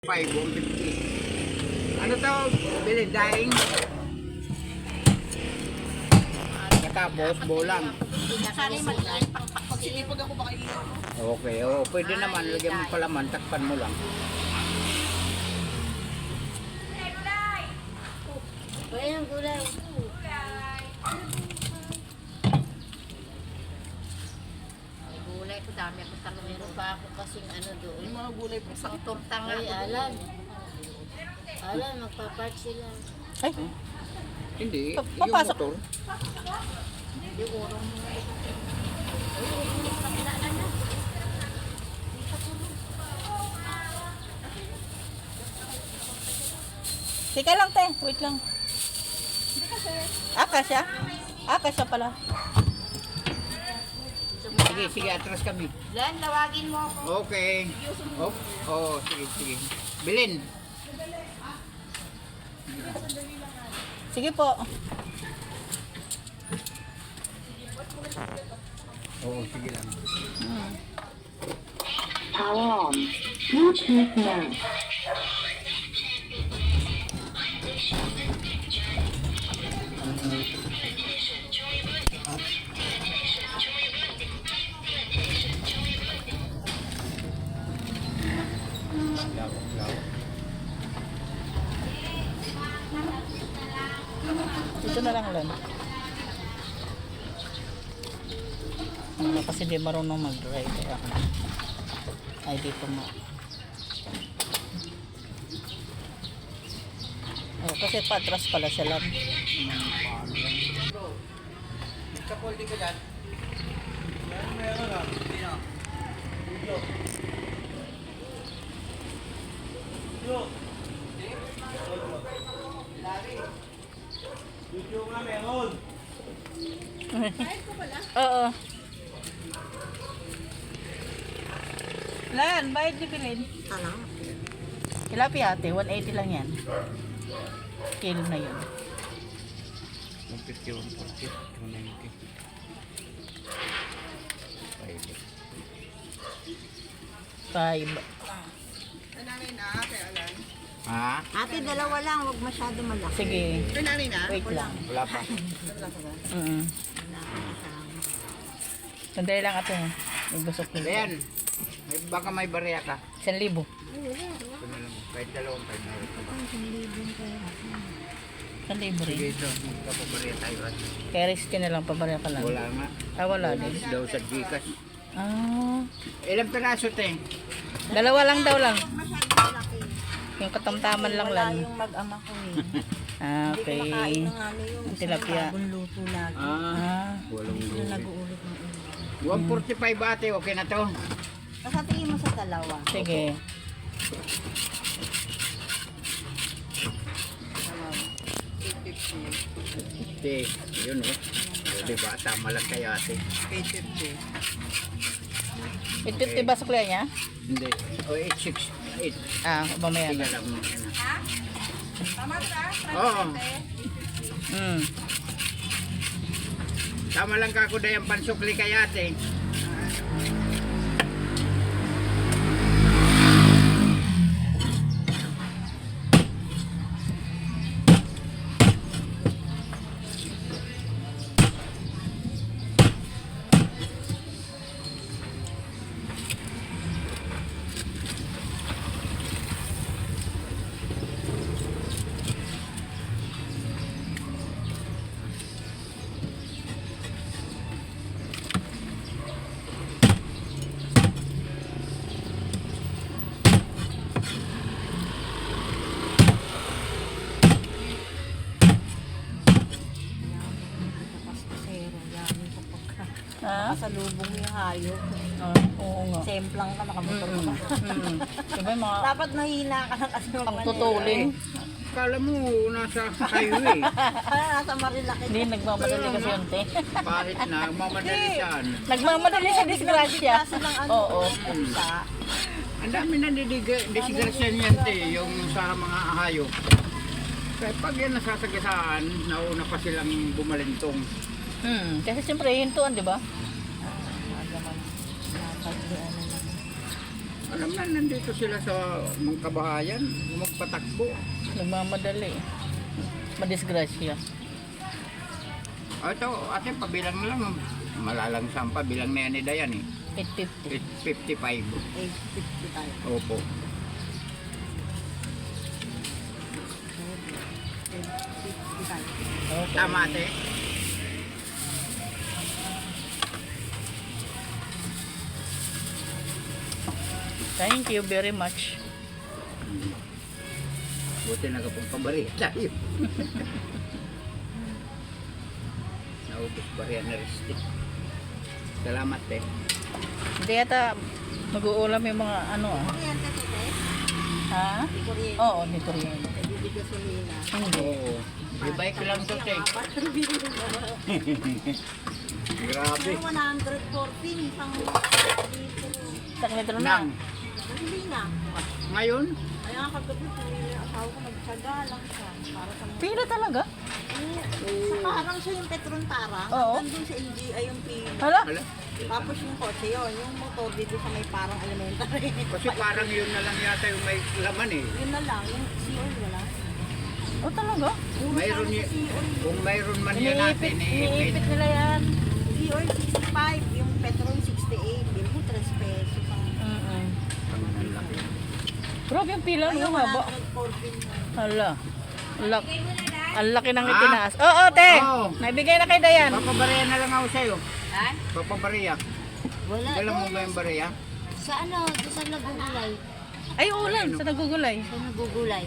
150. Ano to? Bilhin daing. Tapos bolang. Pagsipag ako baka iiwan. Okay, oh, pwede naman. Lagyan mo palaman, takpan mo lang. Ayan, gulay. Gulay ko, dami ako talong. Meron pa ako kasing ano doon. Yung mga gulay po sa Ang torta nga. Ay, Alan. Alan, magpa-park sila. Ay, Hindi, yung Papasok. motor. Yung urong mo. tika lang, te. Wait lang. Kasya? Kasya pala. Sige, sige, atras kami. Lan, tawagin mo ako. Okay. Oh, oh, sige, sige. Bilhin. Sige po. Oo, sige lang. Power on. Bluetooth mode. Dito na lang, Lan. Ano, kasi di marunong mag-drive. Kaya ako. Ay, dito mo. Oh, kasi patras pala siya, Lan. Kapoldi ka dyan. Meron ah. Sino? Oo. Lan, bayad ni Pilin. Ano? Tilapia ate, 180 lang yan. Kilo na yun. 150, 140, 190. Five. nanay na, kaya alam. Ha? Ate, dalawa lang. Huwag masyado malaki. Sige, May nanay na? wait lang. Wala pa. Sandali lang ate. May busok nila. Ayan. Baka may barya ka. 1,000. Ito na lang. Kahit dalawang tayo na rin. 1,000 Sige rin. ito. Magkapabarya tayo. Kaya risky na lang, pabarya ka lang. Wala nga. Wala din. Daw sa Gcash. Ilang piraso te? Dalawa lang daw lang. Yung katamtaman lang lang. Yung mag-ama ko eh. Okay. Kain ng ano yung Ang tilapia. bagong luto lagi. Walang Hindi luwi. na nag-uulit ng ulit. 145 ate. Okay na to. Basta tingin mo sa dalawa. Sige. Ate. Yun oh. Diba? Tama lang kayo ate. 850. 850 ba sa kuya niya? Hindi. O 868. Mamaya Sige na. lang. Tama ka? Oo. Mm. Tama lang kako na yung pansukli kay ate. Pero yamin ko pagka. Nakasalubong yung hayop. Oo nga. Semplang ka, nakamotor ka. Diba yung mga Dapat mahina ka lang kasi ang tutulin. Kala mo nasa highway. Nasa Marilaki. Hindi, nagmamadali kasi yun, te. Kahit na mamadali saan. Nagmamadali sa disgrasya. Kasi ng ano, Oo. pusa. Ang dami na disgrasya niyan te, yung sa mga hayop. Kaya pag yan nasasagasaan, nauna pa silang bumalintong. Kasi siyempre, hintuan, di ba? Alam na, nandito sila sa mga kabahayan, magpatakbo. Nagmamadali. Madisgrasya. Ito, ate, pabilang lang. Malalang sampa, bilang na yan ni Dayan eh. 850. 55. 8.55. Opo. Okay. Tama, ate. Thank you very much. Buti nagpapabari tayo. Naubos bariya na ristik. Salamat, eh. Hindi yata mag-uulam yung mga ano ah. Kuryente, tete. Ha? Di kuryente. Oo, di kuryente. Di gasolina. Hindi. Oo. Ibike lang to, te. Grabe. 114 isang dito. Sa litro na. Nang, Gasolina. ngayon, Kaya nga kagabi, pinili ang asawa ko, nagtsaga lang siya. Para sa mga... Pila talaga? Sa parang siya yung Petron Tarang. Oo. Nandun sa NGI yung pili. Hala? wala. Tapos yung kotse yun, yung motor dito sa may parang elementary. Kasi parang yun na lang yata yung may laman eh. Yun na lang, yung CO wala. O talaga? Puro Mayroon sana y- sa CO. Kung mayroon man yan natin, Iniipit nila yan. CO 65, yung Petron 68. Yung mo 3 pesos. Mm-mm. Ang laki. Grabe yung pila, Ayun, no? Haba. 114. Hala. Ang laki ng Ah? itinaas. Oo, te! Oo. Naibigay na kay Dayan. Papabariya na lang ako sa'yo. Ha? Papabariya. Wala. Dala mo ba yung bariya? Sa ano, doon sa nagugulay. Ay, ulan. Sa nagugulay. Sa nagugulay.